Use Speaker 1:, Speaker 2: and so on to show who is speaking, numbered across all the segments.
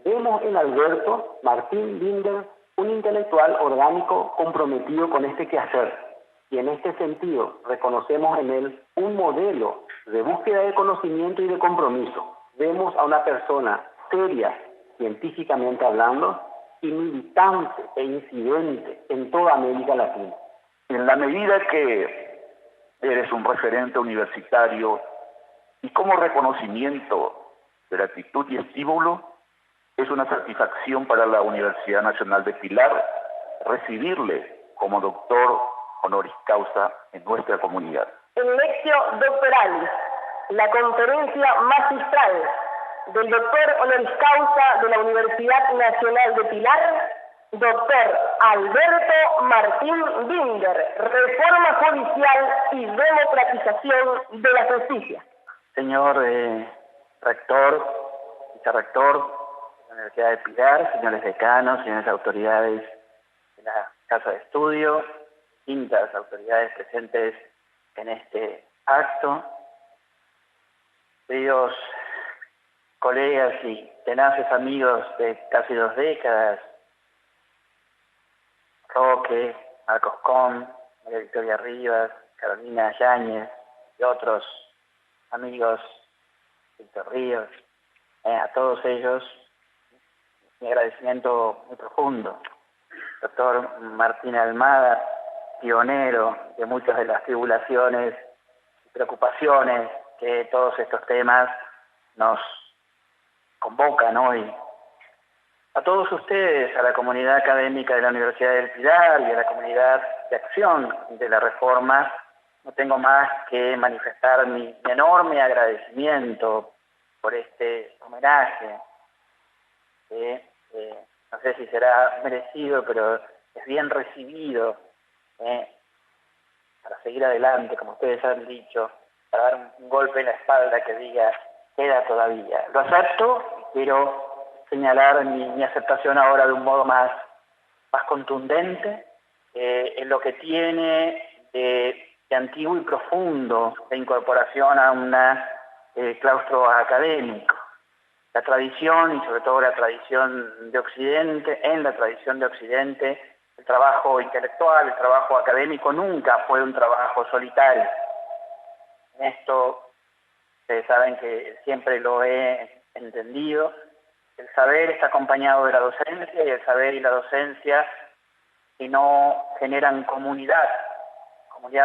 Speaker 1: Vemos en Alberto Martín Binder un intelectual orgánico comprometido con este quehacer, y en este sentido reconocemos en él un modelo de búsqueda de conocimiento y de compromiso. Vemos a una persona seria, científicamente hablando, y militante e incidente en toda América Latina.
Speaker 2: En la medida que eres un referente universitario y como reconocimiento de la actitud y estímulo, es una satisfacción para la Universidad Nacional de Pilar recibirle como doctor honoris causa en nuestra comunidad.
Speaker 3: El lectio doctoralis, la conferencia magistral del doctor honoris causa de la Universidad Nacional de Pilar, doctor Alberto Martín Binder, reforma judicial y democratización de la justicia.
Speaker 4: Señor rector, vicerrector de la Universidad de Pilar, señores decanos, señores autoridades de la Casa de Estudio, distintas autoridades presentes en este acto, queridos colegas y tenaces amigos de casi 2 décadas, Roque, Marcos Com, María Victoria Rivas, Carolina Yáñez y otros amigos, Víctor Ríos, a todos ellos mi agradecimiento muy profundo. Doctor Martín Almada, pionero de muchas de las tribulaciones y preocupaciones que todos estos temas nos convocan hoy. A todos ustedes, a la comunidad académica de la Universidad del Pilar y a la comunidad de acción de la Reforma, no tengo más que manifestar mi enorme agradecimiento por este homenaje, que no sé si será merecido, pero es bien recibido, para seguir adelante, como ustedes han dicho, para dar un golpe en la espalda que diga, queda todavía. Lo acepto y quiero señalar mi aceptación ahora de un modo más contundente, en lo que tiene de antiguo y profundo de incorporación a un claustro académico. La tradición, y sobre todo la tradición de Occidente, en la tradición de Occidente, el trabajo intelectual, el trabajo académico nunca fue un trabajo solitario. En esto, ustedes saben que siempre lo he entendido. El saber está acompañado de la docencia, y el saber y la docencia, si no generan comunidad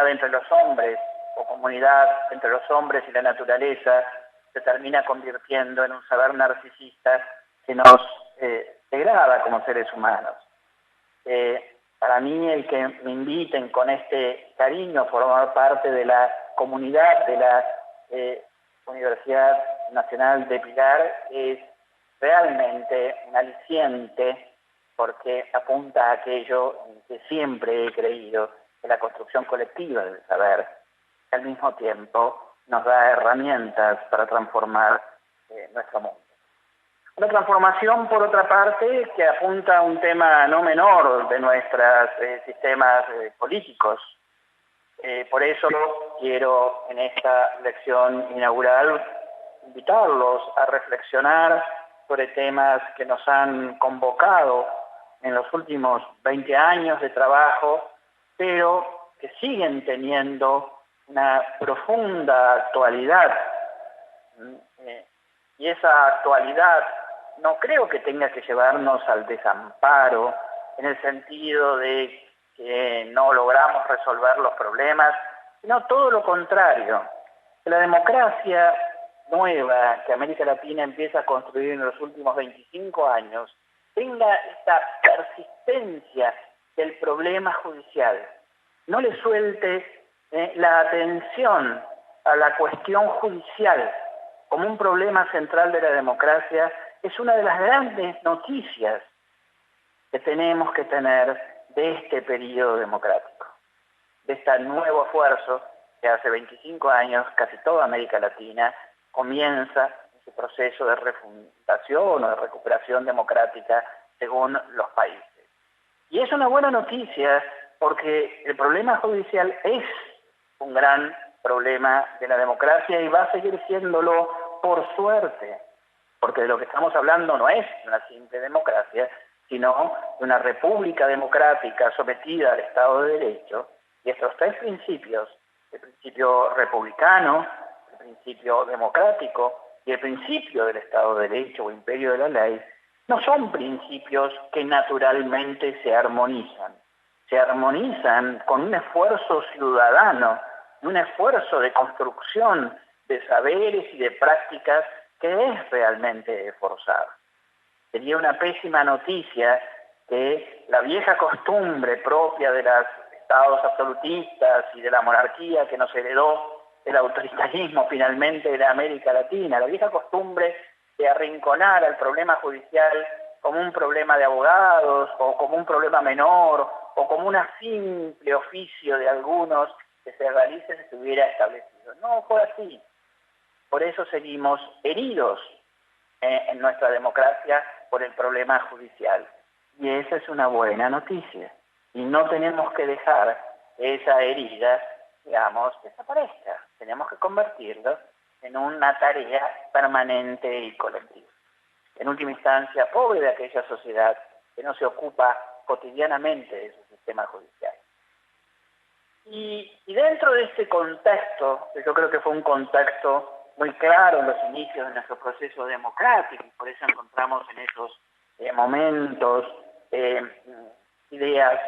Speaker 4: entre los hombres, o comunidad entre los hombres y la naturaleza, se termina convirtiendo en un saber narcisista que nos degrada como seres humanos. Para mí, el que me inviten con este cariño a formar parte de la comunidad de la Universidad Nacional de Pilar es realmente un aliciente, porque apunta a aquello que siempre he creído, que la construcción colectiva del saber, que al mismo tiempo nos da herramientas para transformar nuestro mundo. Una transformación, por otra parte, que apunta a un tema no menor de nuestros sistemas políticos. Por eso quiero, en esta lección inaugural, invitarlos a reflexionar sobre temas que nos han convocado en los últimos 20 años de trabajo, pero que siguen teniendo una profunda actualidad. Y esa actualidad no creo que tenga que llevarnos al desamparo, en el sentido de que no logramos resolver los problemas, sino todo lo contrario. Que la democracia nueva que América Latina empieza a construir en los últimos 25 años tenga esta persistencia del problema judicial. No le suelte la atención a la cuestión judicial como un problema central de la democracia. Es una de las grandes noticias que tenemos que tener de este periodo democrático, de este nuevo esfuerzo que hace 25 años casi toda América Latina comienza su proceso de refundación o de recuperación democrática según los países. Y es una buena noticia porque el problema judicial es un gran problema de la democracia y va a seguir siéndolo, por suerte. porque de lo que estamos hablando no es una simple democracia, sino de una república democrática sometida al Estado de Derecho, y estos tres principios, el principio republicano, el principio democrático y el principio del Estado de Derecho o imperio de la ley, no son principios que naturalmente se armonizan con un esfuerzo ciudadano, un esfuerzo de construcción de saberes y de prácticas que es realmente forzado. Sería una pésima noticia que la vieja costumbre propia de los estados absolutistas y de la monarquía que nos heredó el autoritarismo finalmente de la América Latina, la vieja costumbre de arrinconar al problema judicial como un problema de abogados o como un problema menor o como un simple oficio de algunos que se realice si se hubiera establecido. No fue así. Por eso seguimos heridos en nuestra democracia por el problema judicial. Y esa es una buena noticia. Y no tenemos que dejar que esa herida, digamos, desaparezca. Tenemos que convertirlo en una tarea permanente y colectiva. En última instancia, pobre de aquella sociedad que no se ocupa cotidianamente de su sistema judicial. Y dentro de este contexto, que yo creo que fue un contexto muy claro en los inicios de nuestro proceso democrático, y por eso encontramos en esos momentos ideas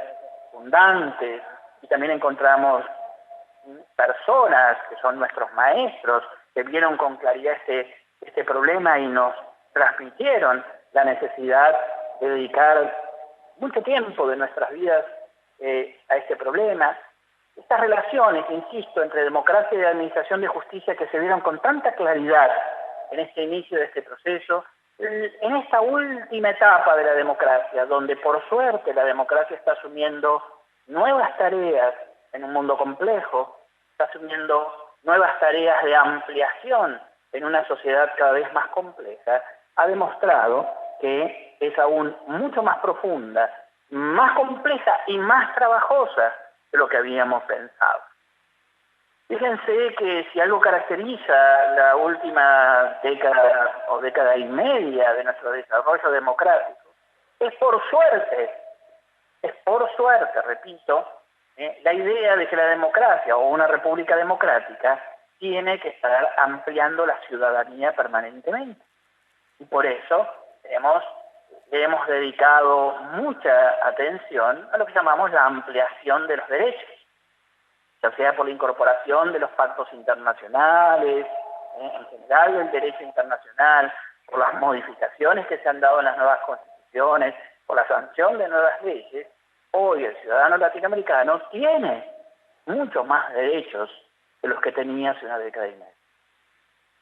Speaker 4: fundantes, y también encontramos personas que son nuestros maestros, que vieron con claridad este problema y nos transmitieron la necesidad de dedicar mucho tiempo de nuestras vidas a este problema. Estas relaciones, insisto, entre democracia y administración de justicia que se vieron con tanta claridad en este inicio de este proceso, en esta última etapa de la democracia, donde por suerte la democracia está asumiendo nuevas tareas en un mundo complejo, está asumiendo nuevas tareas de ampliación en una sociedad cada vez más compleja, ha demostrado que es aún mucho más profunda, más compleja y más trabajosa de lo que habíamos pensado. Fíjense que si algo caracteriza la última década o década y media de nuestro desarrollo democrático, es por suerte, repito, la idea de que la democracia o una república democrática tiene que estar ampliando la ciudadanía permanentemente. Y por eso le hemos dedicado mucha atención a lo que llamamos la ampliación de los derechos, ya sea por la incorporación de los pactos internacionales, en general del derecho internacional, por las modificaciones que se han dado en las nuevas constituciones, por la sanción de nuevas leyes. Hoy el ciudadano latinoamericano tiene muchos más derechos de los que tenía hace una década y media.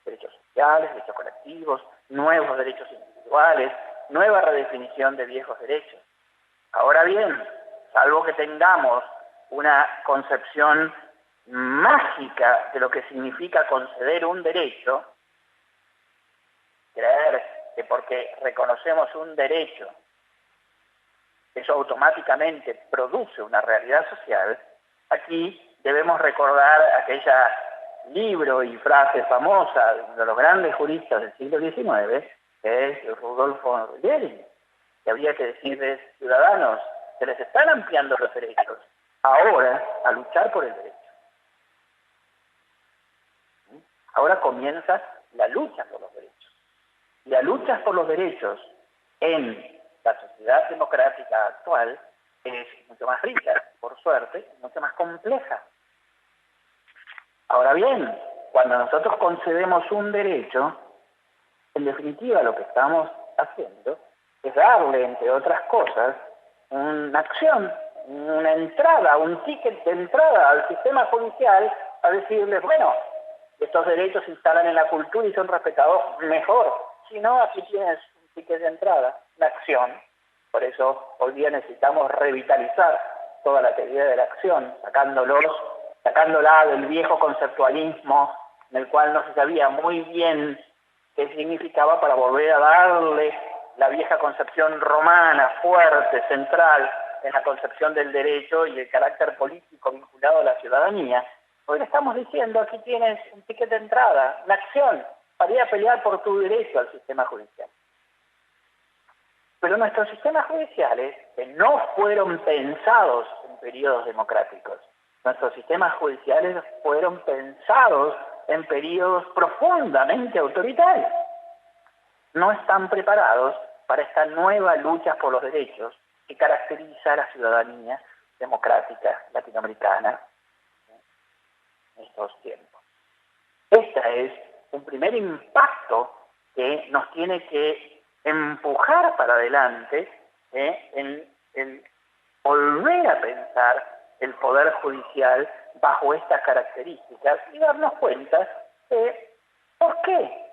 Speaker 4: Derechos sociales, derechos colectivos, nuevos derechos individuales, nueva redefinición de viejos derechos. Ahora bien, salvo que tengamos una concepción mágica de lo que significa conceder un derecho, creer que porque reconocemos un derecho, eso automáticamente produce una realidad social, aquí debemos recordar aquella libro y frase famosa de uno de los grandes juristas del siglo XIX, que es Rudolf von Rüdering, que habría que decirles, ciudadanos, se les están ampliando los derechos, ahora a luchar por el derecho. Ahora comienza la lucha por los derechos. Y la lucha por los derechos en la sociedad democrática actual es mucho más rica, por suerte, mucho más compleja. Ahora bien, cuando nosotros concedemos un derecho, en definitiva lo que estamos haciendo es darle, entre otras cosas, una acción, una entrada, un ticket de entrada al sistema judicial a decirles, bueno, estos derechos se instalan en la cultura y son respetados mejor. Si no, aquí tienes un ticket de entrada, una acción. Por eso hoy día necesitamos revitalizar toda la teoría de la acción, sacándola del viejo conceptualismo en el cual no se sabía muy bien qué significaba, para volver a darle la vieja concepción romana, fuerte, central, en la concepción del derecho y el carácter político vinculado a la ciudadanía. Hoy le estamos diciendo, aquí tienes un ticket de entrada, una acción, para ir a pelear por tu derecho al sistema judicial. Pero nuestros sistemas judiciales, que no fueron pensados en periodos democráticos, nuestros sistemas judiciales fueron pensados en periodos profundamente autoritarios. No están preparados para esta nueva lucha por los derechos que caracteriza a la ciudadanía democrática latinoamericana en estos tiempos. Este es un primer impacto que nos tiene que empujar para adelante en volver a pensar el poder judicial bajo estas características y darnos cuenta de por qué,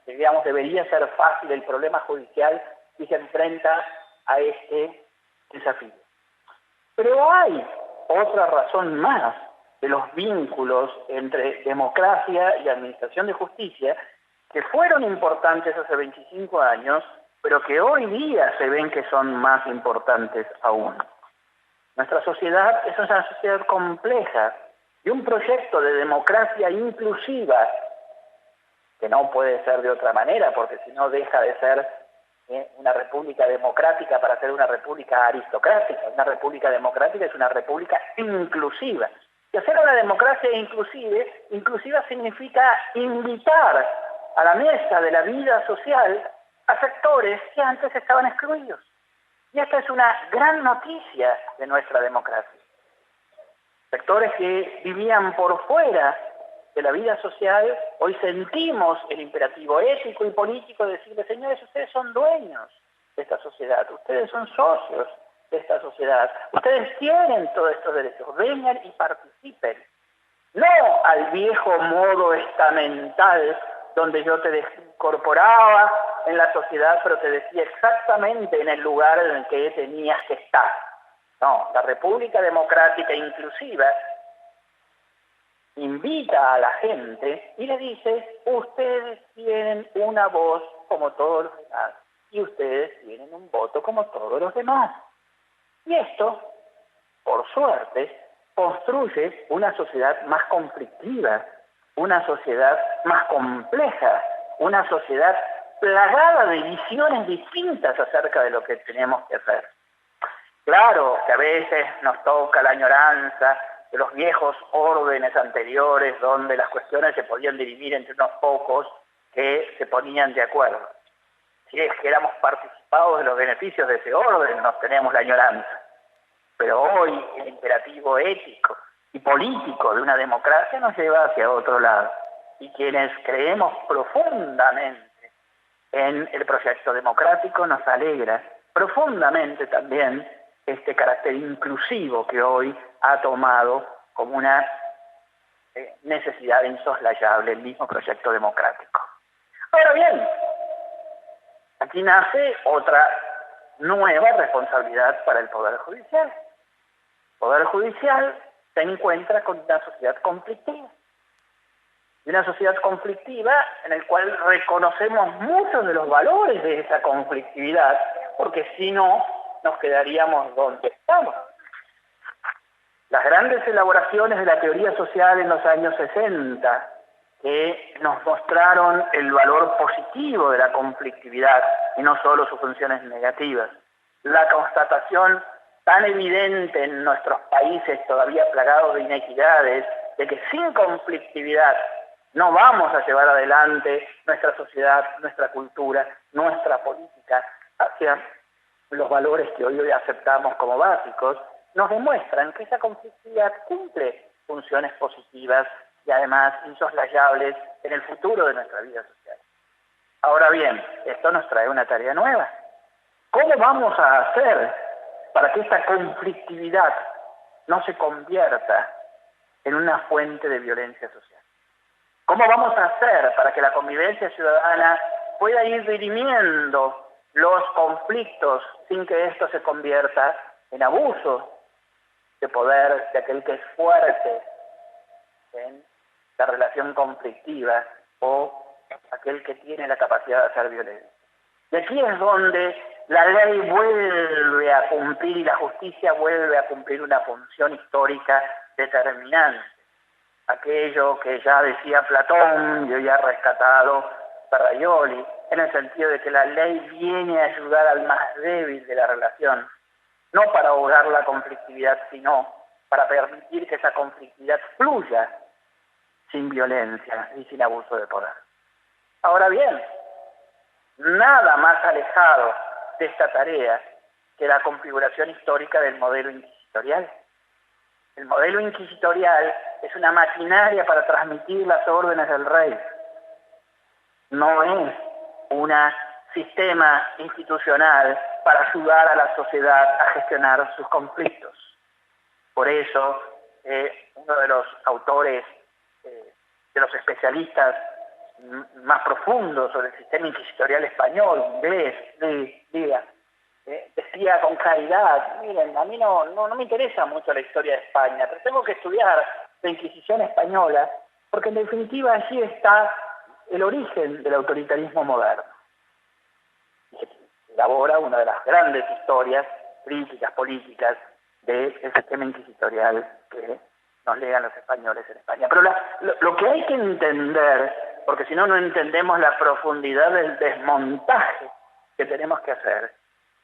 Speaker 4: digamos, debería ser fácil el problema judicial si se enfrenta a este desafío. Pero hay otra razón más de los vínculos entre democracia y administración de justicia que fueron importantes hace 25 años, pero que hoy día se ven que son más importantes aún. Nuestra sociedad es una sociedad compleja y un proyecto de democracia inclusiva, que no puede ser de otra manera, porque si no deja de ser una república democrática para ser una república aristocrática. Una república democrática es una república inclusiva. Y hacer una democracia inclusiva significa invitar a la mesa de la vida social a sectores que antes estaban excluidos. Y esta es una gran noticia de nuestra democracia. Sectores que vivían por fuera de la vida social, hoy sentimos el imperativo ético y político de decirles, señores, ustedes son dueños de esta sociedad, ustedes son socios de esta sociedad, ustedes tienen todos estos derechos, vengan y participen. No al viejo modo estamental donde yo te incorporaba en la sociedad, pero te decía exactamente en el lugar en el que tenías que estar. No, la República Democrática Inclusiva invita a la gente y le dice, ustedes tienen una voz como todos los demás y ustedes tienen un voto como todos los demás. Y esto, por suerte, construye una sociedad más conflictiva, una sociedad más compleja, una sociedad plagada de visiones distintas acerca de lo que tenemos que hacer. Claro que a veces nos toca la añoranza de los viejos órdenes anteriores donde las cuestiones se podían dividir entre unos pocos que se ponían de acuerdo. Si es que éramos participados de los beneficios de ese orden, nos tenemos la añoranza. Pero hoy el imperativo ético y político de una democracia nos lleva hacia otro lado. Y quienes creemos profundamente en el proyecto democrático nos alegra profundamente también este carácter inclusivo que hoy ha tomado como una necesidad insoslayable el mismo proyecto democrático. Ahora bien, aquí nace otra nueva responsabilidad para el Poder Judicial. El Poder Judicial se encuentra con una sociedad conflictiva. Y una sociedad conflictiva en la cual reconocemos muchos de los valores de esa conflictividad, porque si no, nos quedaríamos donde estamos. Las grandes elaboraciones de la teoría social en los años 60, que nos mostraron el valor positivo de la conflictividad y no solo sus funciones negativas. La constatación tan evidente en nuestros países todavía plagados de inequidades, de que sin conflictividad no vamos a llevar adelante nuestra sociedad, nuestra cultura, nuestra política hacia los valores que hoy aceptamos como básicos, nos demuestran que esa conflictividad cumple funciones positivas y además insoslayables en el futuro de nuestra vida social. Ahora bien, esto nos trae una tarea nueva. ¿Cómo vamos a hacer para que esta conflictividad no se convierta en una fuente de violencia social? ¿Cómo vamos a hacer para que la convivencia ciudadana pueda ir dirimiendo los conflictos sin que esto se convierta en abuso de poder de aquel que es fuerte en la relación conflictiva o aquel que tiene la capacidad de hacer violencia? Y aquí es donde la ley vuelve a cumplir y la justicia vuelve a cumplir una función histórica determinante. Aquello que ya decía Platón y hoy ha rescatado Ferraioli, en el sentido de que la ley viene a ayudar al más débil de la relación, no para ahogar la conflictividad, sino para permitir que esa conflictividad fluya sin violencia y sin abuso de poder. Ahora bien, nada más alejado de esta tarea que la configuración histórica del modelo inquisitorial. El modelo inquisitorial es una maquinaria para transmitir las órdenes del rey. No es un sistema institucional para ayudar a la sociedad a gestionar sus conflictos. Por eso, uno de los autores, de los especialistas más profundos sobre el sistema inquisitorial español, inglés, decía con claridad: miren, a mí no me interesa mucho la historia de España, pero tengo que estudiar la Inquisición española, porque en definitiva allí está el origen del autoritarismo moderno. Elabora una de las grandes historias críticas políticas del sistema inquisitorial que nos legan los españoles en España. Pero lo que hay que entender, porque si no, no entendemos la profundidad del desmontaje que tenemos que hacer,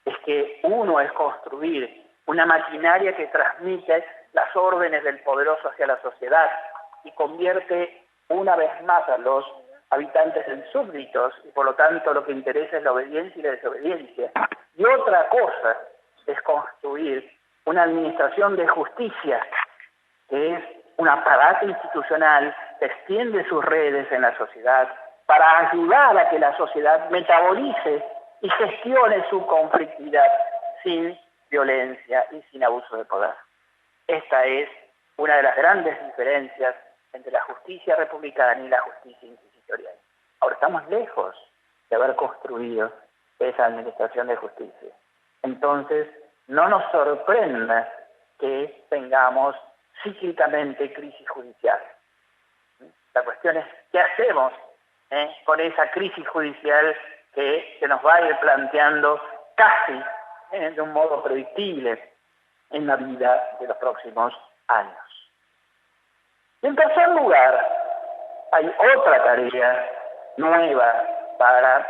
Speaker 4: es que uno es construir una maquinaria que transmite las órdenes del poderoso hacia la sociedad y convierte una vez más a los habitantes en súbditos, y por lo tanto lo que interesa es la obediencia y la desobediencia. Y otra cosa es construir una administración de justicia, que es un aparato institucional que extiende sus redes en la sociedad para ayudar a que la sociedad metabolice y gestione su conflictividad sin violencia y sin abuso de poder. Esta es una de las grandes diferencias entre la justicia republicana y la justicia inquisitorial. Ahora, estamos lejos de haber construido esa administración de justicia. Entonces, no nos sorprenda que tengamos cíclicamente crisis judicial. La cuestión es, ¿qué hacemos con esa crisis judicial que se nos va a ir planteando casi de un modo predictible en la vida de los próximos años? Y en tercer lugar, hay otra tarea nueva para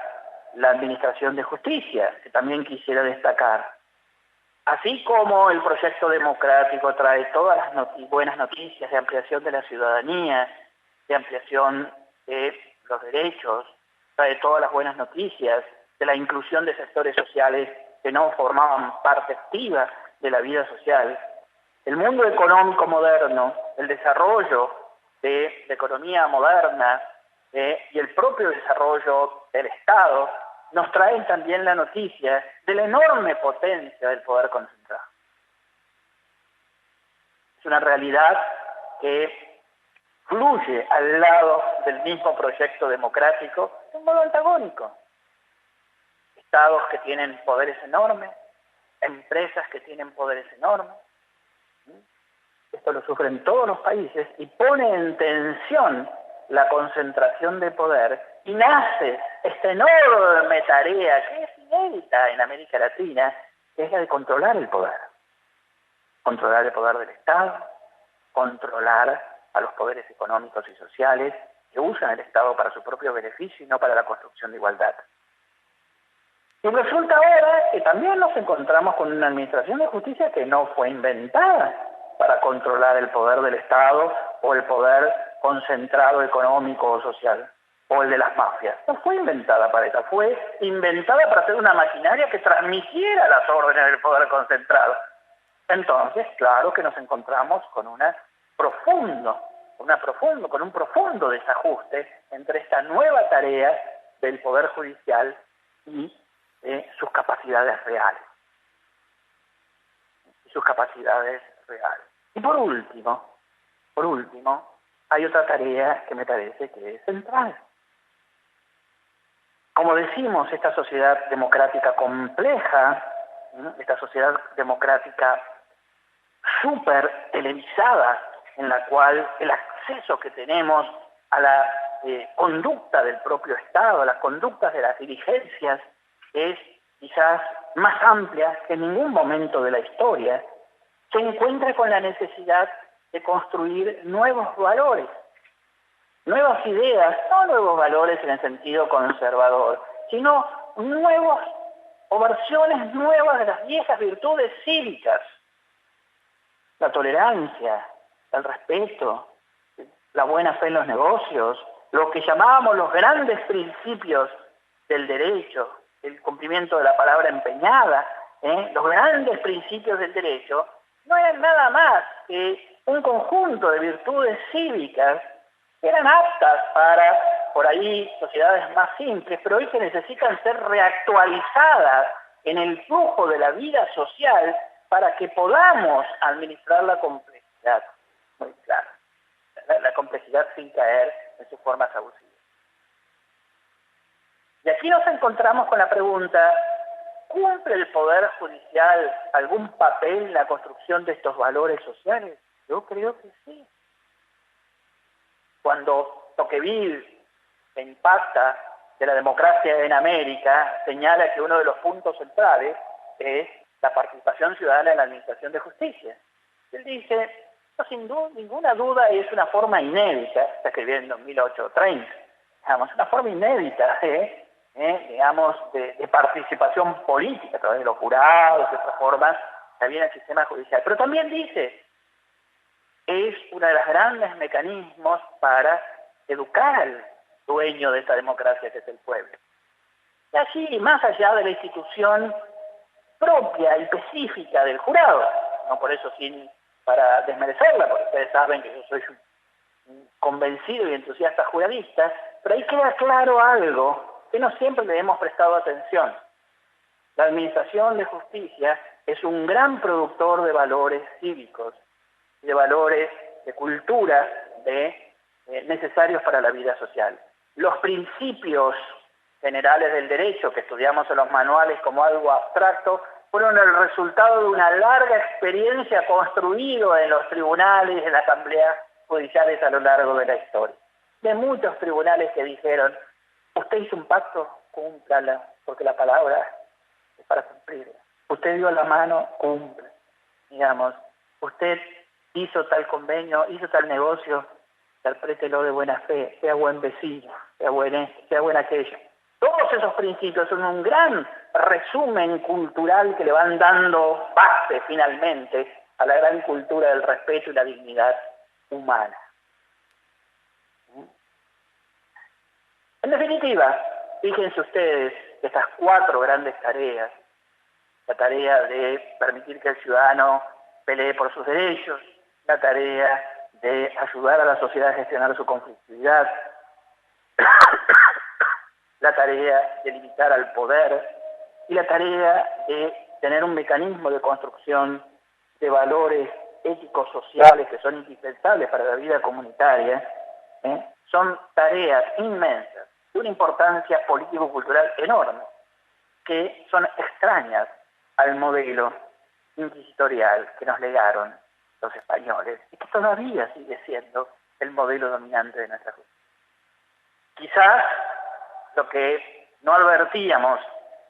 Speaker 4: la administración de justicia que también quisiera destacar. Así como el proyecto democrático trae todas las buenas noticias de ampliación de la ciudadanía, de ampliación de los derechos, trae todas las buenas noticias de la inclusión de sectores sociales que no formaban parte activa de la vida social, el mundo económico moderno, el desarrollo de la economía moderna y el propio desarrollo del Estado nos traen también la noticia de la enorme potencia del poder concentrado. Es una realidad que fluye al lado del mismo proyecto democrático de un modo antagónico. Estados que tienen poderes enormes, empresas que tienen poderes enormes. Esto lo sufren todos los países y pone en tensión la concentración de poder y nace esta enorme tarea que es inédita en América Latina, que es la de controlar el poder. Controlar el poder del Estado, controlar a los poderes económicos y sociales que usan el Estado para su propio beneficio y no para la construcción de igualdad. Y resulta ahora que también nos encontramos con una administración de justicia que no fue inventada para controlar el poder del Estado o el poder concentrado económico o social, o el de las mafias. No fue inventada para eso, fue inventada para hacer una maquinaria que transmitiera las órdenes del poder concentrado. Entonces, claro que nos encontramos con un profundo desajuste entre esta nueva tarea del Poder Judicial y sus capacidades reales. Y por último, hay otra tarea que me parece que es central. Como decimos, esta sociedad democrática compleja, esta sociedad democrática súper televisada, en la cual el acceso que tenemos a la conducta del propio Estado, a las conductas de las dirigencias, es quizás más amplia que en ningún momento de la historia, se encuentra con la necesidad de construir nuevos valores. nuevas ideas, no nuevos valores en el sentido conservador, sino nuevos o versiones nuevas de las viejas virtudes cívicas, la tolerancia, el respeto, la buena fe en los negocios, lo que llamábamos los grandes principios del derecho, el cumplimiento de la palabra empeñada, los grandes principios del derecho, no eran nada más que un conjunto de virtudes cívicas que eran aptas para, por ahí, sociedades más simples, pero hoy que necesitan ser reactualizadas en el flujo de la vida social para que podamos administrar la complejidad, muy claro, la complejidad sin caer en sus formas abusivas. Y aquí nos encontramos con la pregunta, ¿cumple el Poder Judicial algún papel en la construcción de estos valores sociales? Yo creo que sí. Cuando Tocqueville, que impacta de la democracia en América, señala que uno de los puntos centrales es la participación ciudadana en la administración de justicia. Él dice, no, sin ninguna duda es una forma inédita, está escribiendo en 1830, digamos, una forma inédita digamos, de participación política a través de los jurados, de otras formas, también el sistema judicial. Pero también dice, es uno de los grandes mecanismos para educar al dueño de esta democracia que es el pueblo. Y así, más allá de la institución propia y específica del jurado, no por eso para desmerecerla, porque ustedes saben que yo soy un convencido y entusiasta juradista, pero ahí queda claro algo que no siempre le hemos prestado atención. La administración de justicia es un gran productor de valores cívicos, de valores de cultura necesarios para la vida social. Los principios generales del derecho que estudiamos en los manuales como algo abstracto fueron el resultado de una larga experiencia construida en los tribunales y en las asambleas judiciales a lo largo de la historia. De muchos tribunales que dijeron, usted hizo un pacto, cúmplala, porque la palabra es para cumplirla. Usted dio la mano, cumple. Digamos, usted hizo tal convenio, hizo tal negocio, interprételo de buena fe, sea buen vecino, sea buen aquello. Todos esos principios son un gran resumen cultural que le van dando base finalmente a la gran cultura del respeto y la dignidad humana. En definitiva, fíjense ustedes estas 4 grandes tareas, la tarea de permitir que el ciudadano pelee por sus derechos, la tarea de ayudar a la sociedad a gestionar su conflictividad, la tarea de limitar al poder y la tarea de tener un mecanismo de construcción de valores éticos sociales que son indispensables para la vida comunitaria, son tareas inmensas, de una importancia político-cultural enorme, que son extrañas al modelo inquisitorial que nos legaron los españoles y que todavía sigue siendo el modelo dominante de nuestra justicia. Quizás lo que no advertíamos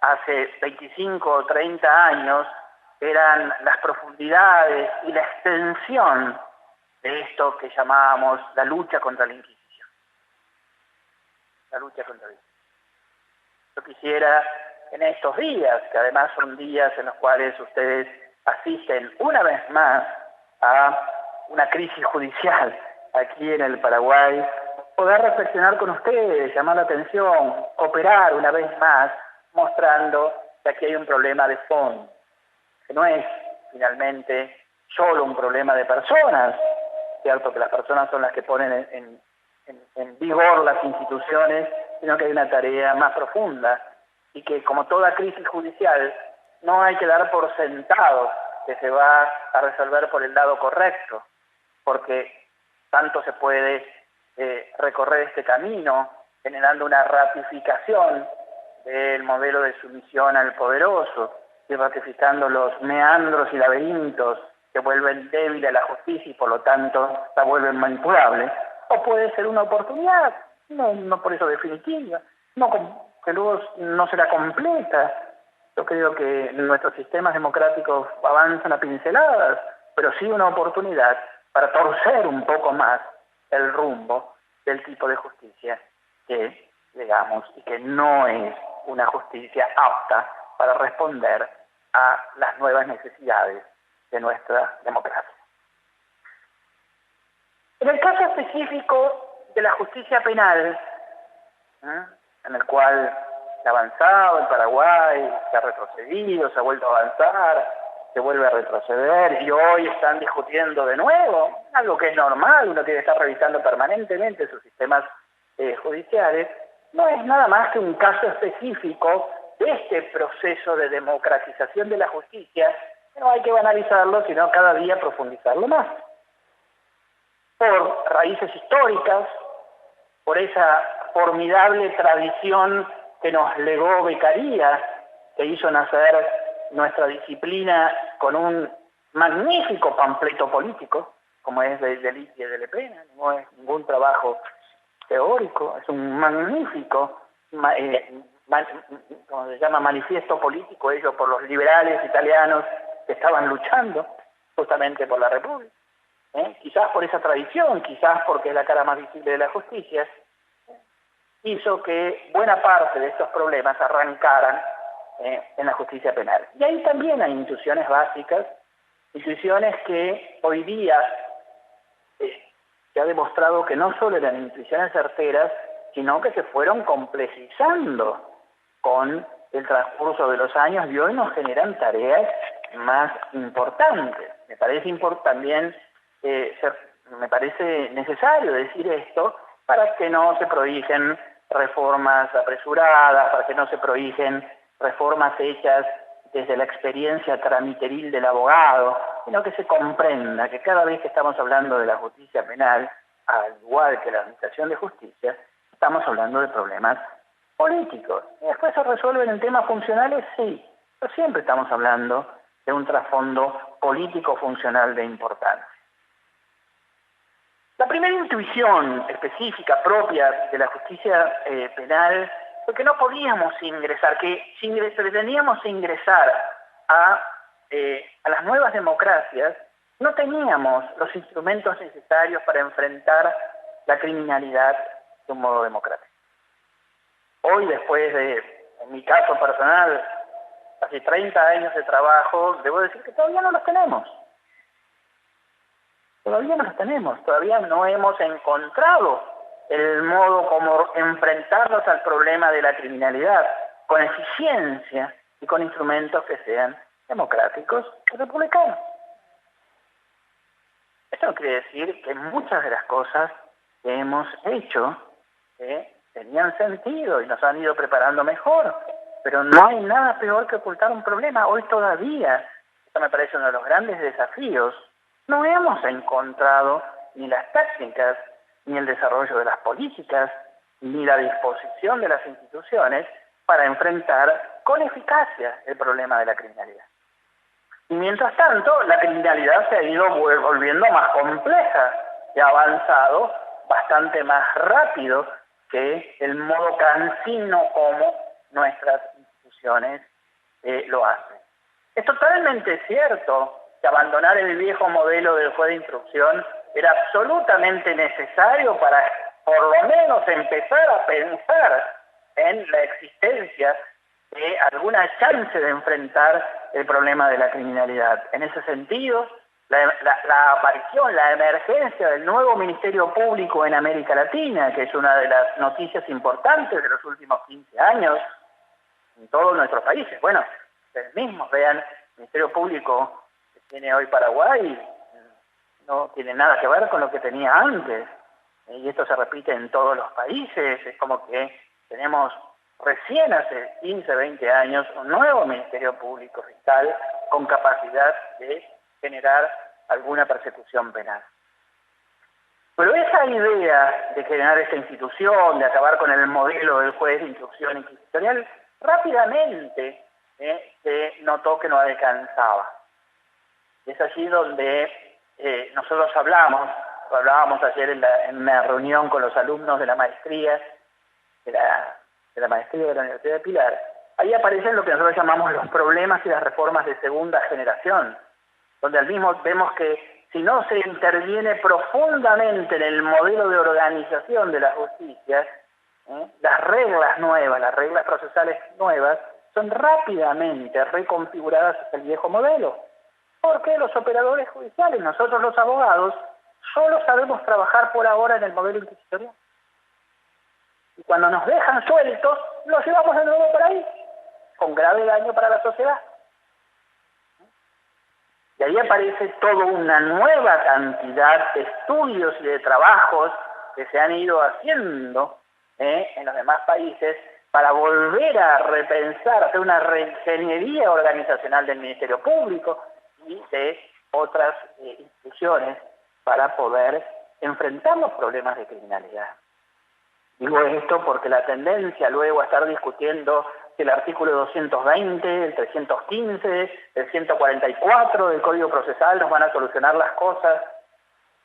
Speaker 4: hace 25 o 30 años eran las profundidades y la extensión de esto que llamábamos la lucha contra la Inquisición. La lucha contra la Inquisición. Yo quisiera en estos días, que además son días en los cuales ustedes asisten una vez más a una crisis judicial aquí en el Paraguay, poder reflexionar con ustedes, llamar la atención, cooperar una vez más, mostrando que aquí hay un problema de fondo, que no es finalmente solo un problema de personas, cierto que las personas son las que ponen en vigor las instituciones, sino que hay una tarea más profunda y que, como toda crisis judicial, no hay que dar por sentado que se va a resolver por el lado correcto, porque tanto se puede recorrer este camino generando una ratificación del modelo de sumisión al poderoso y ratificando los meandros y laberintos que vuelven débil a la justicia y por lo tanto la vuelven manipulable, o puede ser una oportunidad, no por eso definitiva, que luego no será completa. Yo creo que nuestros sistemas democráticos avanzan a pinceladas, pero sí una oportunidad para torcer un poco más el rumbo del tipo de justicia que digamos y que no es una justicia apta para responder a las nuevas necesidades de nuestra democracia. En el caso específico de la justicia penal, en el cual se ha avanzado en Paraguay, se ha retrocedido, se ha vuelto a avanzar, se vuelve a retroceder y hoy están discutiendo de nuevo, algo que es normal, uno tiene que estar revisando permanentemente sus sistemas judiciales, no es nada más que un caso específico de este proceso de democratización de la justicia, que no hay que banalizarlo, sino cada día profundizarlo más. Por raíces históricas, por esa formidable tradición que nos legó Beccaria, que hizo nacer nuestra disciplina con un magnífico panfleto político, como es de Lidia de Lepena, no es ningún trabajo teórico, es un magnífico, como se llama, manifiesto político hecho por los liberales italianos que estaban luchando justamente por la República. Quizás por esa tradición, quizás porque es la cara más visible de la justicia, hizo que buena parte de estos problemas arrancaran en la justicia penal. Y ahí también hay instituciones básicas, instituciones que hoy día se ha demostrado que no solo eran instituciones certeras, sino que se fueron complejizando con el transcurso de los años y hoy nos generan tareas más importantes. Me parece también me parece necesario decir esto para que no se prodigen reformas apresuradas, para que no se prodigen reformas hechas desde la experiencia tramiteril del abogado, sino que se comprenda que cada vez que estamos hablando de la justicia penal, al igual que la administración de justicia, estamos hablando de problemas políticos. Y después se resuelven en temas funcionales, sí, pero siempre estamos hablando de un trasfondo político funcional de importancia. La primera intuición específica propia de la justicia penal fue que no podíamos ingresar, que si pretendíamos ingresar a las nuevas democracias, no teníamos los instrumentos necesarios para enfrentar la criminalidad de un modo democrático. Hoy, después de, en mi caso personal, casi 30 años de trabajo, debo decir que todavía no los tenemos. Todavía no hemos encontrado el modo como enfrentarnos al problema de la criminalidad con eficiencia y con instrumentos que sean democráticos y republicanos. Esto no quiere decir que muchas de las cosas que hemos hecho tenían sentido y nos han ido preparando mejor, pero no hay nada peor que ocultar un problema. Hoy todavía, esto me parece uno de los grandes desafíos, no hemos encontrado ni las tácticas, ni el desarrollo de las políticas, ni la disposición de las instituciones para enfrentar con eficacia el problema de la criminalidad. Y mientras tanto, la criminalidad se ha ido volviendo más compleja y ha avanzado bastante más rápido que el modo cansino como nuestras instituciones lo hacen. Es totalmente cierto que abandonar el viejo modelo del juez de instrucción era absolutamente necesario para, por lo menos, empezar a pensar en la existencia de alguna chance de enfrentar el problema de la criminalidad. En ese sentido, la aparición, la emergencia del nuevo Ministerio Público en América Latina, que es una de las noticias importantes de los últimos 15 años en todos nuestros países. Bueno, ustedes mismos vean, el Ministerio Público que tiene hoy Paraguay no tiene nada que ver con lo que tenía antes, y esto se repite en todos los países. Es como que tenemos recién hace 15, 20 años un nuevo Ministerio Público Fiscal con capacidad de generar alguna persecución penal. Pero esa idea de generar esta institución, de acabar con el modelo del juez de instrucción inquisitorial, rápidamente se notó que no alcanzaba. Es allí donde nosotros hablábamos ayer en una reunión con los alumnos de la maestría de la maestría de la Universidad de Pilar. Ahí aparecen lo que nosotros llamamos los problemas y las reformas de segunda generación, donde al mismo vemos que si no se interviene profundamente en el modelo de organización de la justicia, las reglas nuevas, las reglas procesales nuevas, son rápidamente reconfiguradas hacia el viejo modelo. Porque los operadores judiciales, nosotros los abogados, solo sabemos trabajar por ahora en el modelo inquisitorial. Y cuando nos dejan sueltos, los llevamos de nuevo por ahí, con grave daño para la sociedad. Y ahí aparece toda una nueva cantidad de estudios y de trabajos que se han ido haciendo en los demás países para volver a repensar, hacer una reingeniería organizacional del Ministerio Público y de otras instituciones para poder enfrentar los problemas de criminalidad. Digo esto porque la tendencia luego a estar discutiendo el artículo 220, el 315, el 144 del Código Procesal nos van a solucionar las cosas,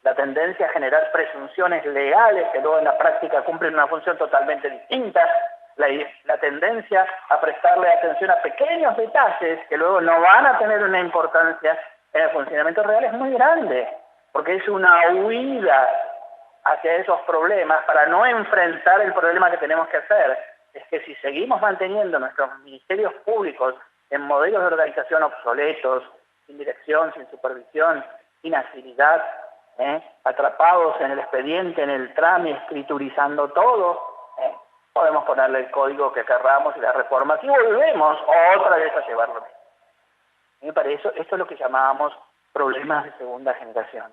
Speaker 4: la tendencia a generar presunciones legales que luego en la práctica cumplen una función totalmente distinta, la tendencia a prestarle atención a pequeños detalles que luego no van a tener una importancia en el funcionamiento real es muy grande, porque es una huida hacia esos problemas para no enfrentar el problema que tenemos que hacer. Es que si seguimos manteniendo nuestros ministerios públicos en modelos de organización obsoletos, sin dirección, sin supervisión, sin agilidad, atrapados en el expediente, en el trámite, escriturizando todo, podemos ponerle el código que querramos y las reformas y volvemos otra vez a llevarlo. Para eso, esto es lo que llamábamos problemas de segunda generación.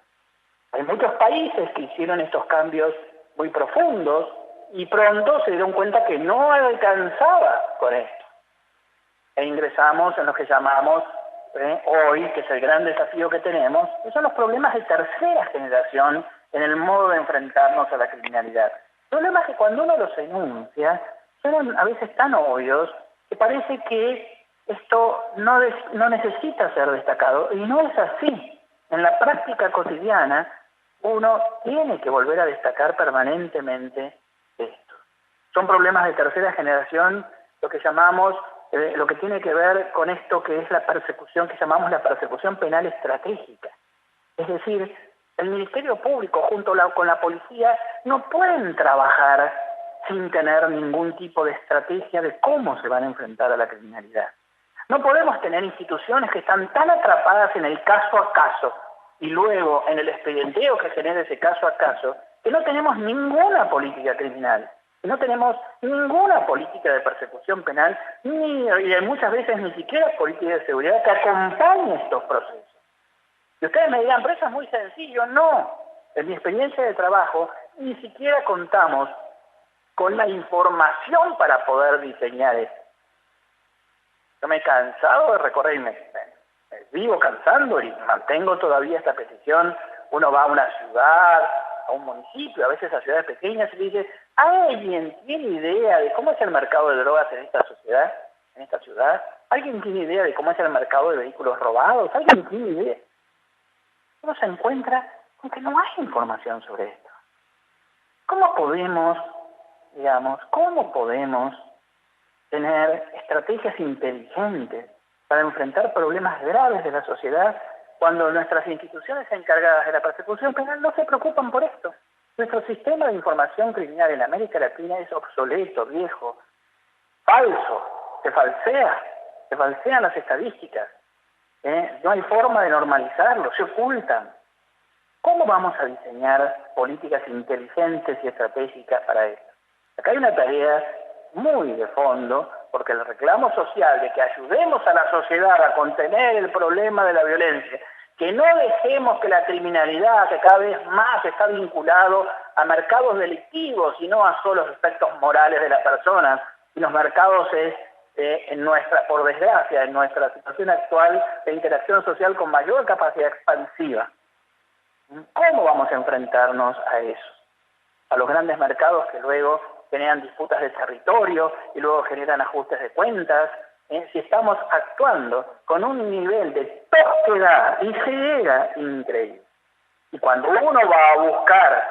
Speaker 4: Hay muchos países que hicieron estos cambios muy profundos y pronto se dieron cuenta que no alcanzaba con esto. E ingresamos en lo que llamamos hoy, que es el gran desafío que tenemos, que son los problemas de tercera generación en el modo de enfrentarnos a la criminalidad. Problemas que cuando uno los enuncia son a veces tan obvios que parece que esto no necesita ser destacado, y no es así. En la práctica cotidiana uno tiene que volver a destacar permanentemente esto. Son problemas de tercera generación, lo que llamamos, lo que tiene que ver con esto que es la persecución, que llamamos la persecución penal estratégica. Es decir, el Ministerio Público junto con la policía no pueden trabajar sin tener ningún tipo de estrategia de cómo se van a enfrentar a la criminalidad. No podemos tener instituciones que están tan atrapadas en el caso a caso y luego en el expedienteo que genera ese caso a caso, que no tenemos ninguna política criminal, que no tenemos ninguna política de persecución penal, y muchas veces ni siquiera política de seguridad que acompañe estos procesos. Y ustedes me dirán, pero eso es muy sencillo. No, en mi experiencia de trabajo ni siquiera contamos con la información para poder diseñar esto. Yo me he cansado de recorrer, me vivo cansando y mantengo todavía esta petición. Uno va a una ciudad, a un municipio, a veces a ciudades pequeñas, y dice, ¿alguien tiene idea de cómo es el mercado de drogas en esta sociedad, en esta ciudad? ¿Alguien tiene idea de cómo es el mercado de vehículos robados? ¿Alguien tiene idea? Uno se encuentra con que no hay información sobre esto. ¿Cómo podemos tener estrategias inteligentes para enfrentar problemas graves de la sociedad cuando nuestras instituciones encargadas de la persecución penal no se preocupan por esto? Nuestro sistema de información criminal en América Latina es obsoleto, viejo, falso, se falsean las estadísticas, no hay forma de normalizarlo, se ocultan. ¿Cómo vamos a diseñar políticas inteligentes y estratégicas para esto? Acá hay una tarea muy de fondo, porque el reclamo social de que ayudemos a la sociedad a contener el problema de la violencia, que no dejemos que la criminalidad, que cada vez más está vinculado a mercados delictivos y no a solos aspectos morales de la persona, y los mercados es, por desgracia, en nuestra situación actual de interacción social con mayor capacidad expansiva. ¿Cómo vamos a enfrentarnos a eso? A los grandes mercados que luego generan disputas de territorio y luego generan ajustes de cuentas, si estamos actuando con un nivel de tosquedad y ceguera increíble. Y cuando uno va a buscar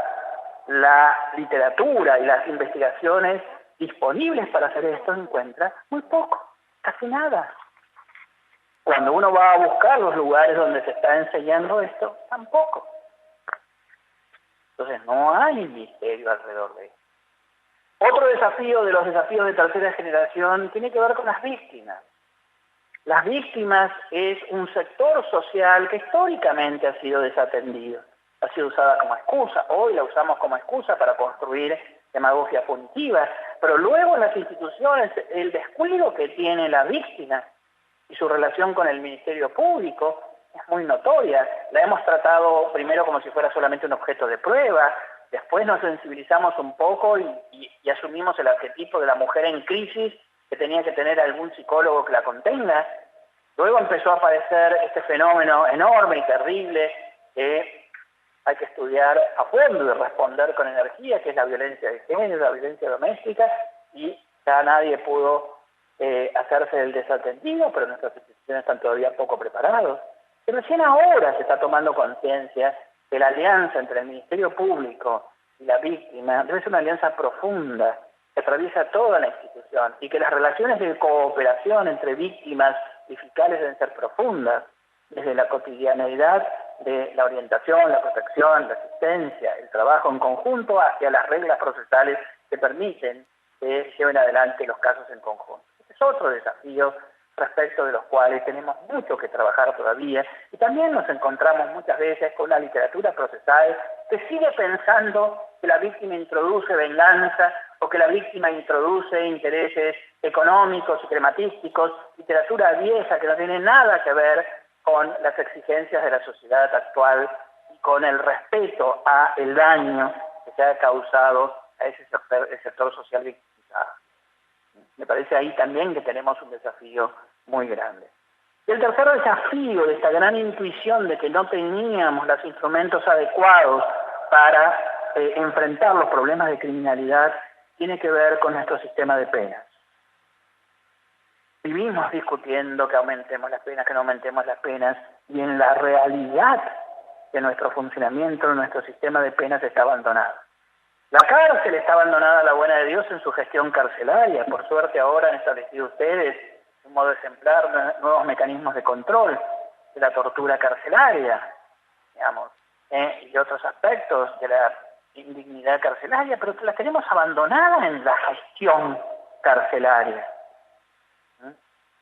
Speaker 4: la literatura y las investigaciones disponibles para hacer esto, encuentra muy poco, casi nada. Cuando uno va a buscar los lugares donde se está enseñando esto, tampoco. Entonces no hay misterio alrededor de esto. Otro desafío de los desafíos de tercera generación tiene que ver con las víctimas. Las víctimas es un sector social que históricamente ha sido desatendido, ha sido usada como excusa. Hoy la usamos como excusa para construir demagogia punitiva, pero luego en las instituciones el descuido que tiene la víctima y su relación con el Ministerio Público es muy notoria. La hemos tratado primero como si fuera solamente un objeto de prueba, después nos sensibilizamos un poco y asumimos el arquetipo de la mujer en crisis que tenía que tener algún psicólogo que la contenga. Luego empezó a aparecer este fenómeno enorme y terrible que hay que estudiar a fondo y responder con energía, que es la violencia de género, la violencia doméstica, y ya nadie pudo hacerse el desatendido, pero nuestras instituciones están todavía poco preparados. Y recién ahora se está tomando conciencia que la alianza entre el Ministerio Público y la víctima debe ser una alianza profunda que atraviesa toda la institución y que las relaciones de cooperación entre víctimas y fiscales deben ser profundas, desde la cotidianeidad de la orientación, la protección, la asistencia, el trabajo en conjunto, hacia las reglas procesales que permiten que lleven adelante los casos en conjunto. Este es otro desafío respecto de los cuales tenemos mucho que trabajar todavía, y también nos encontramos muchas veces con una literatura procesal que sigue pensando que la víctima introduce venganza o que la víctima introduce intereses económicos y crematísticos, literatura vieja que no tiene nada que ver con las exigencias de la sociedad actual y con el respeto a el daño que se ha causado a ese sector social victimizado. Me parece ahí también que tenemos un desafío muy grande. Y el tercer desafío de esta gran intuición de que no teníamos los instrumentos adecuados para enfrentar los problemas de criminalidad tiene que ver con nuestro sistema de penas. Vivimos discutiendo que aumentemos las penas, que no aumentemos las penas, y en la realidad de nuestro funcionamiento, nuestro sistema de penas está abandonado. La cárcel está abandonada a la buena de Dios en su gestión carcelaria. Por suerte ahora han establecido ustedes, de un modo ejemplar, nuevos mecanismos de control de la tortura carcelaria, digamos, y otros aspectos de la indignidad carcelaria, pero la tenemos abandonada en la gestión carcelaria.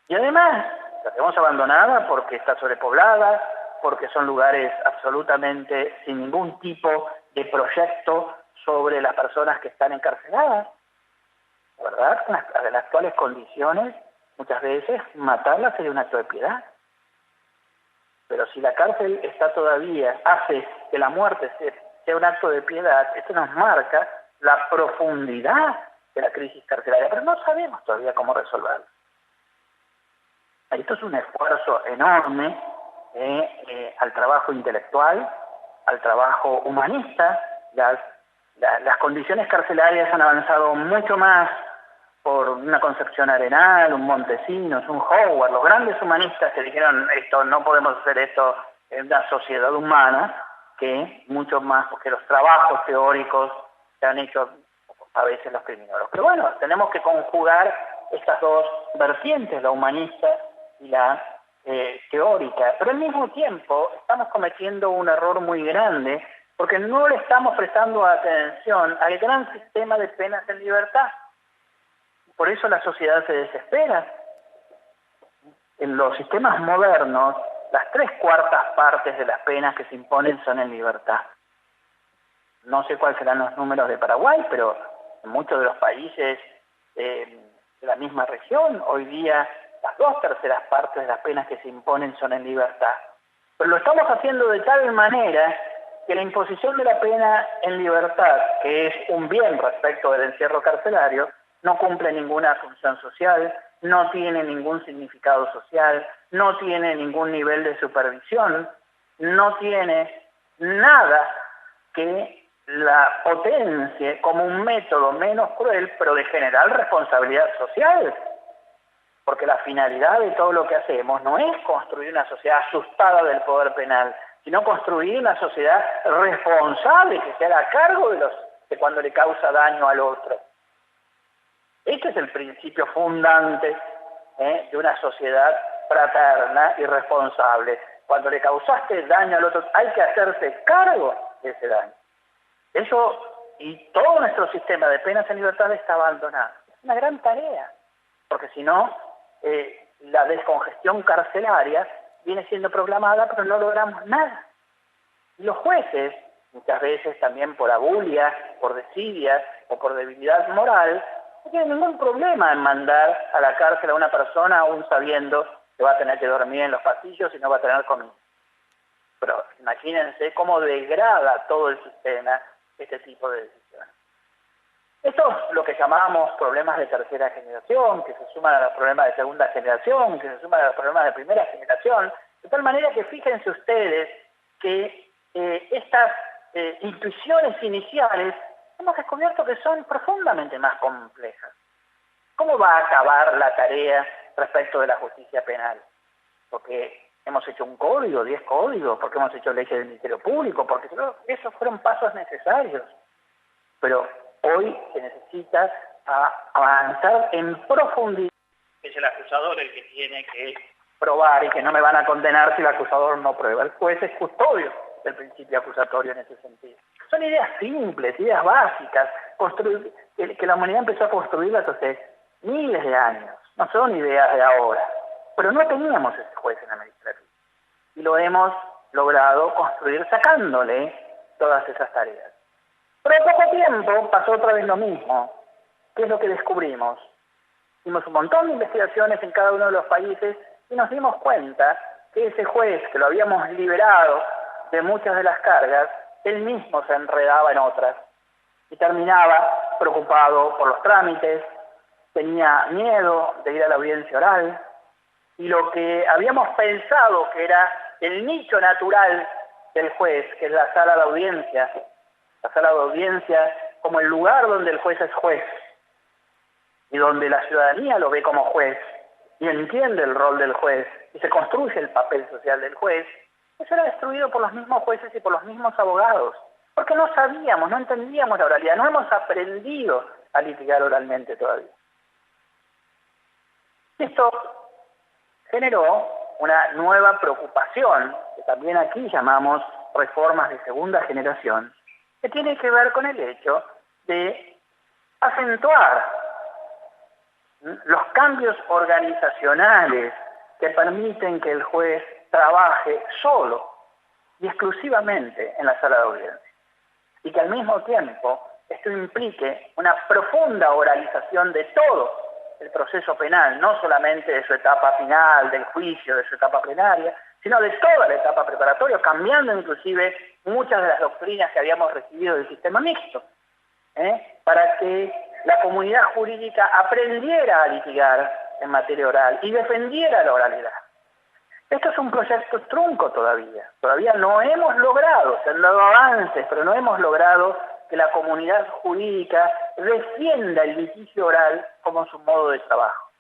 Speaker 4: Y además, la tenemos abandonada porque está sobrepoblada, porque son lugares absolutamente sin ningún tipo de proyecto sobre las personas que están encarceladas. La verdad, en las actuales condiciones, muchas veces matarlas sería un acto de piedad. Pero si la cárcel está todavía, hace que la muerte sea un acto de piedad, esto nos marca la profundidad de la crisis carcelaria, pero no sabemos todavía cómo resolverlo. Esto es un esfuerzo enorme al trabajo intelectual, al trabajo humanista. Las condiciones carcelarias han avanzado mucho más por una Concepción Arenal, un Montesinos, un Howard, los grandes humanistas que dijeron esto, no podemos hacer esto en una sociedad humana, que mucho más porque los trabajos teóricos se han hecho a veces los criminólogos. Pero bueno, tenemos que conjugar estas dos vertientes, la humanista y la teórica, pero al mismo tiempo estamos cometiendo un error muy grande porque no le estamos prestando atención al gran sistema de penas en libertad. Por eso la sociedad se desespera. En los sistemas modernos, las 3/4 partes de las penas que se imponen son en libertad. No sé cuáles serán los números de Paraguay, pero en muchos de los países de la misma región, hoy día las 2/3 partes de las penas que se imponen son en libertad. Pero lo estamos haciendo de tal manera que la imposición de la pena en libertad, que es un bien respecto del encierro carcelario, no cumple ninguna función social, no tiene ningún significado social, no tiene ningún nivel de supervisión, no tiene nada que la potencie como un método menos cruel, pero de general responsabilidad social. Porque la finalidad de todo lo que hacemos no es construir una sociedad asustada del poder penal, sino construir una sociedad responsable que se haga cargo de cuando le causa daño al otro. Este es el principio fundante de una sociedad fraterna y responsable. Cuando le causaste daño al otro, hay que hacerse cargo de ese daño. Eso, y todo nuestro sistema de penas en libertad está abandonado. Es una gran tarea, porque si no, la descongestión carcelaria viene siendo proclamada, pero no logramos nada. Y los jueces, muchas veces también por abulia, por desidia o por debilidad moral, no tienen ningún problema en mandar a la cárcel a una persona aún sabiendo que va a tener que dormir en los pasillos y no va a tener comida. Pero imagínense cómo degrada todo el sistema este tipo de decisiones. Esto es lo que llamamos problemas de tercera generación, que se suman a los problemas de segunda generación, que se suman a los problemas de primera generación, de tal manera que fíjense ustedes que estas intuiciones iniciales hemos descubierto que son profundamente más complejas. ¿Cómo va a acabar la tarea respecto de la justicia penal? Porque hemos hecho un código, 10 códigos, porque hemos hecho leyes del Ministerio Público, porque esos fueron pasos necesarios. Pero hoy se necesita avanzar en profundidad. Es el acusador el que tiene que probar y que no me van a condenar si el acusador no prueba. El juez es custodio del principio acusatorio en ese sentido. Son ideas simples, ideas básicas, que la humanidad empezó a construirlas hace miles de años. No son ideas de ahora. Pero no teníamos ese juez en América Latina. Y lo hemos logrado construir sacándole todas esas tareas. Pero en poco tiempo pasó otra vez lo mismo. ¿Qué es lo que descubrimos? Hicimos un montón de investigaciones en cada uno de los países y nos dimos cuenta que ese juez que lo habíamos liberado de muchas de las cargas, él mismo se enredaba en otras y terminaba preocupado por los trámites, tenía miedo de ir a la audiencia oral, y lo que habíamos pensado que era el nicho natural del juez, que es la sala de audiencia como el lugar donde el juez es juez y donde la ciudadanía lo ve como juez y entiende el rol del juez y se construye el papel social del juez, eso era destruido por los mismos jueces y por los mismos abogados, porque no sabíamos, no entendíamos la oralidad, no hemos aprendido a litigar oralmente todavía. Esto generó una nueva preocupación, que también aquí llamamos reformas de segunda generación, que tiene que ver con el hecho de acentuar los cambios organizacionales que permiten que el juez trabaje solo y exclusivamente en la sala de audiencia. Y que al mismo tiempo esto implique una profunda oralización de todo el proceso penal, no solamente de su etapa final, del juicio, de su etapa plenaria, sino de toda la etapa preparatoria, cambiando inclusive muchas de las doctrinas que habíamos recibido del sistema mixto, para que la comunidad jurídica aprendiera a litigar en materia oral y defendiera la oralidad. Esto es un proyecto trunco todavía no hemos logrado, se han dado avances, pero no hemos logrado que la comunidad jurídica defienda el litigio oral como su modo de trabajo.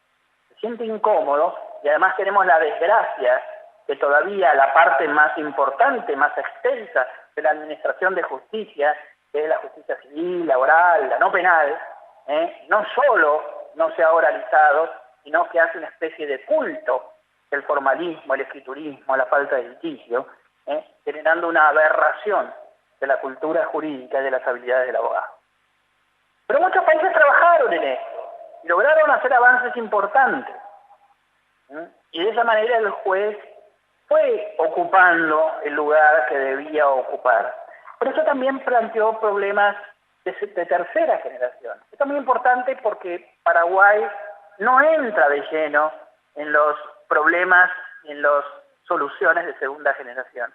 Speaker 4: Se siente incómodo y además tenemos la desgracia que todavía la parte más importante, más extensa de la administración de justicia, que es la justicia civil, la oral, la no penal, no solo no se ha oralizado, sino que hace una especie de culto el formalismo, el escriturismo, la falta de litigio, generando una aberración de la cultura jurídica y de las habilidades del abogado. Pero muchos países trabajaron en esto y lograron hacer avances importantes. Y de esa manera el juez fue ocupando el lugar que debía ocupar. Pero eso también planteó problemas de tercera generación. Esto es muy importante porque Paraguay no entra de lleno en los problemas y en las soluciones de segunda generación.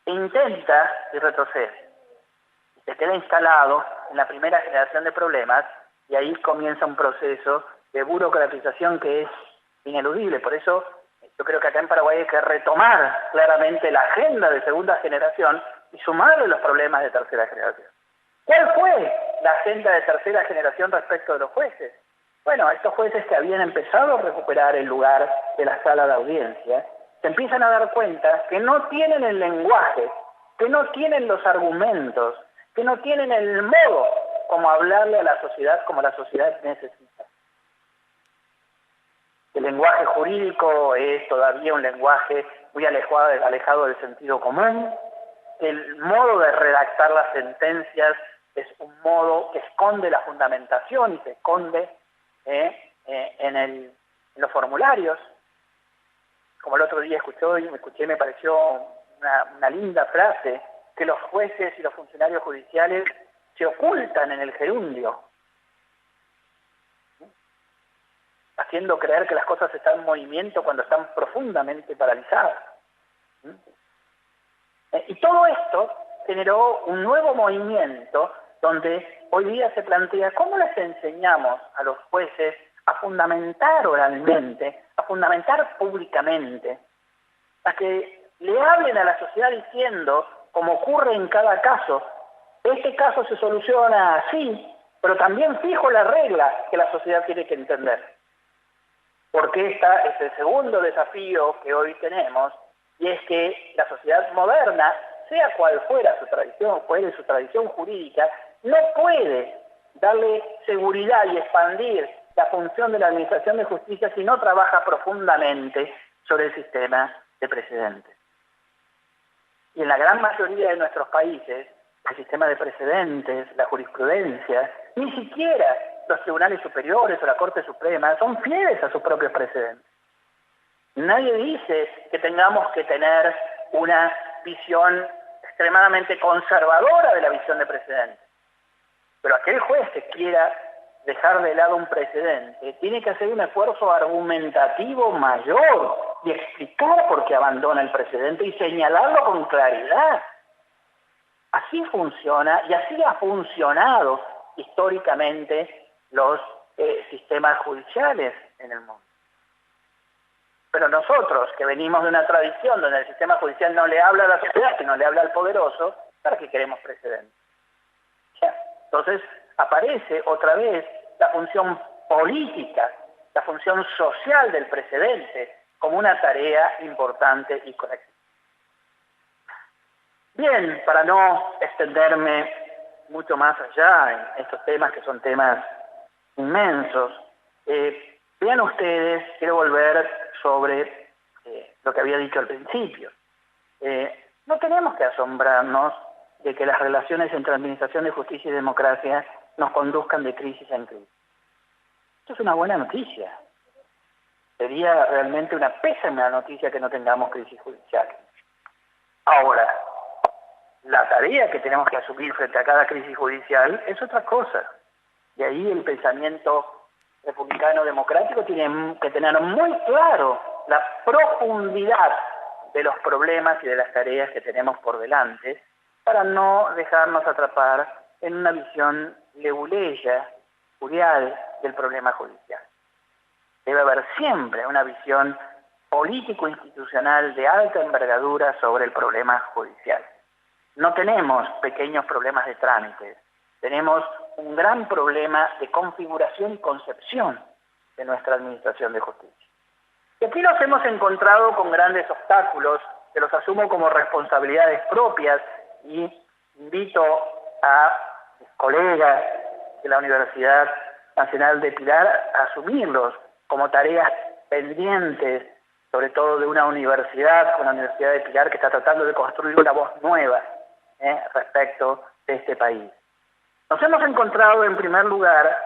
Speaker 4: E intenta y retrocede. Se queda instalado en la primera generación de problemas y ahí comienza un proceso de burocratización que es ineludible. Por eso yo creo que acá en Paraguay hay que retomar claramente la agenda de segunda generación y sumarle los problemas de tercera generación. ¿Cuál fue la agenda de tercera generación respecto de los jueces? Bueno, estos jueces que habían empezado a recuperar el lugar de la sala de audiencia, se empiezan a dar cuenta que no tienen el lenguaje, que no tienen los argumentos, que no tienen el modo como hablarle a la sociedad como la sociedad necesita. El lenguaje jurídico es todavía un lenguaje muy alejado del sentido común. El modo de redactar las sentencias es un modo que esconde la fundamentación y se esconde en los formularios. Como el otro día escuché, me pareció una linda frase, que los jueces y los funcionarios judiciales se ocultan en el gerundio, haciendo creer que las cosas están en movimiento cuando están profundamente paralizadas. Y todo esto generó un nuevo movimiento donde hoy día se plantea cómo les enseñamos a los jueces a fundamentar oralmente, a fundamentar públicamente, a que le hablen a la sociedad diciendo, como ocurre en cada caso, este caso se soluciona así, pero también fijo la regla que la sociedad tiene que entender. Porque este es el segundo desafío que hoy tenemos, y es que la sociedad moderna, sea cual fuera su tradición jurídica, no puede darle seguridad y expandir la función de la Administración de Justicia si no trabaja profundamente sobre el sistema de precedentes. Y en la gran mayoría de nuestros países, el sistema de precedentes, la jurisprudencia, ni siquiera los tribunales superiores o la Corte Suprema son fieles a sus propios precedentes. Nadie dice que tengamos que tener una visión extremadamente conservadora de la visión de precedentes. Pero aquel juez que quiera dejar de lado un precedente tiene que hacer un esfuerzo argumentativo mayor y explicar por qué abandona el precedente y señalarlo con claridad. Así funciona y así ha funcionado históricamente los sistemas judiciales en el mundo. Pero nosotros, que venimos de una tradición donde el sistema judicial no le habla a la sociedad, sino le habla al poderoso, ¿para qué queremos precedentes? Entonces aparece otra vez la función política, la función social del precedente, como una tarea importante y correcta. Bien, para no extenderme mucho más allá en estos temas, que son temas inmensos, vean ustedes, quiero volver sobre lo que había dicho al principio. No tenemos que asombrarnos de que las relaciones entre administración de justicia y democracia nos conduzcan de crisis en crisis. Esto es una buena noticia. Sería realmente una pésima noticia que no tengamos crisis judicial. Ahora, la tarea que tenemos que asumir frente a cada crisis judicial es otra cosa. Y ahí el pensamiento republicano democrático tiene que tener muy claro la profundidad de los problemas y de las tareas que tenemos por delante para no dejarnos atrapar en una visión leguleya, curial del problema judicial. Debe haber siempre una visión político-institucional de alta envergadura sobre el problema judicial. No tenemos pequeños problemas de trámite, tenemos un gran problema de configuración y concepción de nuestra administración de justicia. Y aquí nos hemos encontrado con grandes obstáculos, que los asumo como responsabilidades propias y invito a mis colegas de la Universidad Nacional de Pilar a asumirlos como tareas pendientes, sobre todo de una universidad, como la Universidad de Pilar, que está tratando de construir una voz nueva respecto de este país. Nos hemos encontrado, en primer lugar,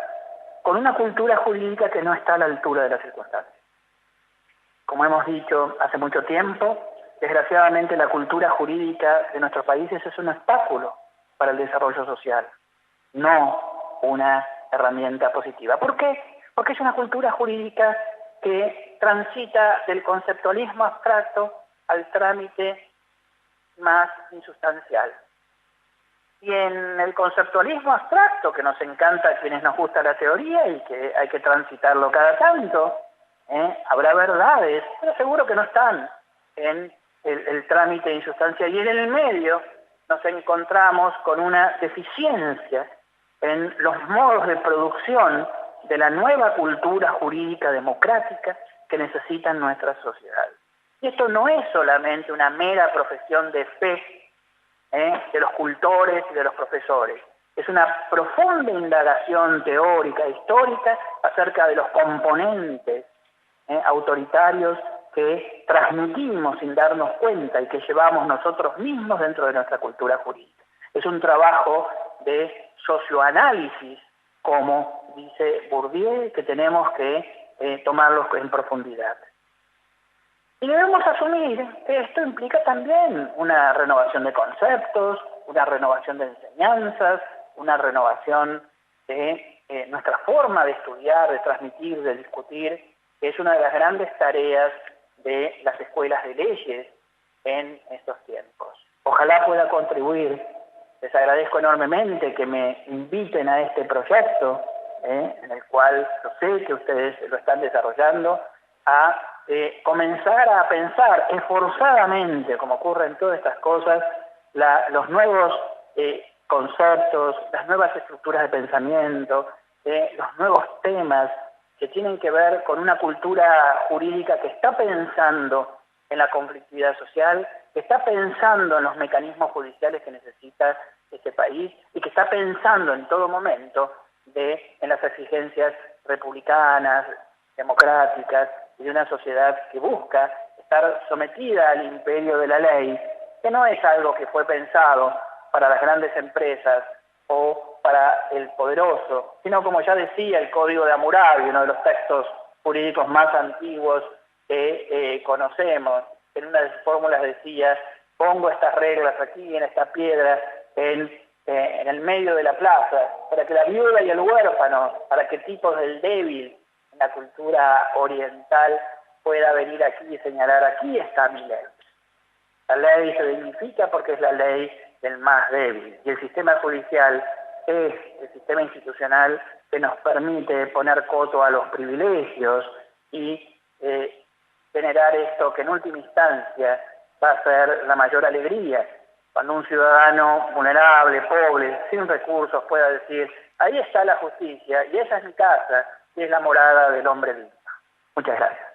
Speaker 4: con una cultura jurídica que no está a la altura de las circunstancias. Como hemos dicho hace mucho tiempo, desgraciadamente la cultura jurídica de nuestros países es un obstáculo para el desarrollo social, no una herramienta positiva. ¿Por qué? Porque es una cultura jurídica que transita del conceptualismo abstracto al trámite más insustancial. Y en el conceptualismo abstracto, que nos encanta a quienes nos gusta la teoría y que hay que transitarlo cada tanto, habrá verdades, pero seguro que no están en el trámite de insustancia. Y en el medio nos encontramos con una deficiencia en los modos de producción de la nueva cultura jurídica democrática que necesitan nuestras sociedades. Y esto no es solamente una mera profesión de fe de los cultores y de los profesores. Es una profunda indagación teórica, histórica, acerca de los componentes autoritarios que transmitimos sin darnos cuenta y que llevamos nosotros mismos dentro de nuestra cultura jurídica. Es un trabajo de socioanálisis, como dice Bourdieu, que tenemos que tomarlos en profundidad. Y debemos asumir que esto implica también una renovación de conceptos, una renovación de enseñanzas, una renovación de nuestra forma de estudiar, de transmitir, de discutir, que es una de las grandes tareas de las escuelas de leyes en estos tiempos. Ojalá pueda contribuir. Les agradezco enormemente que me inviten a este proyecto, en el cual yo sé que ustedes lo están desarrollando, a comenzar a pensar esforzadamente, como ocurre en todas estas cosas, los nuevos conceptos, las nuevas estructuras de pensamiento, los nuevos temas que tienen que ver con una cultura jurídica que está pensando en la conflictividad social, que está pensando en los mecanismos judiciales que necesita este país y que está pensando en todo momento en las exigencias republicanas, democráticas y de una sociedad que busca estar sometida al imperio de la ley, que no es algo que fue pensado para las grandes empresas o para el poderoso, sino, como ya decía el Código de Hammurabi, uno de los textos jurídicos más antiguos que conocemos. En una de sus fórmulas decía: pongo estas reglas aquí en esta piedra en el medio de la plaza, para que la viuda y el huérfano, arquetipos del débil en la cultura oriental, pueda venir aquí y señalar: aquí está mi ley. La ley se dignifica porque es la ley del más débil, y el sistema judicial es el sistema institucional que nos permite poner coto a los privilegios y generar esto que en última instancia va a ser la mayor alegría, cuando un ciudadano vulnerable, pobre, sin recursos pueda decir: ahí está la justicia y esa es mi casa y es la morada del hombre digno. Muchas gracias.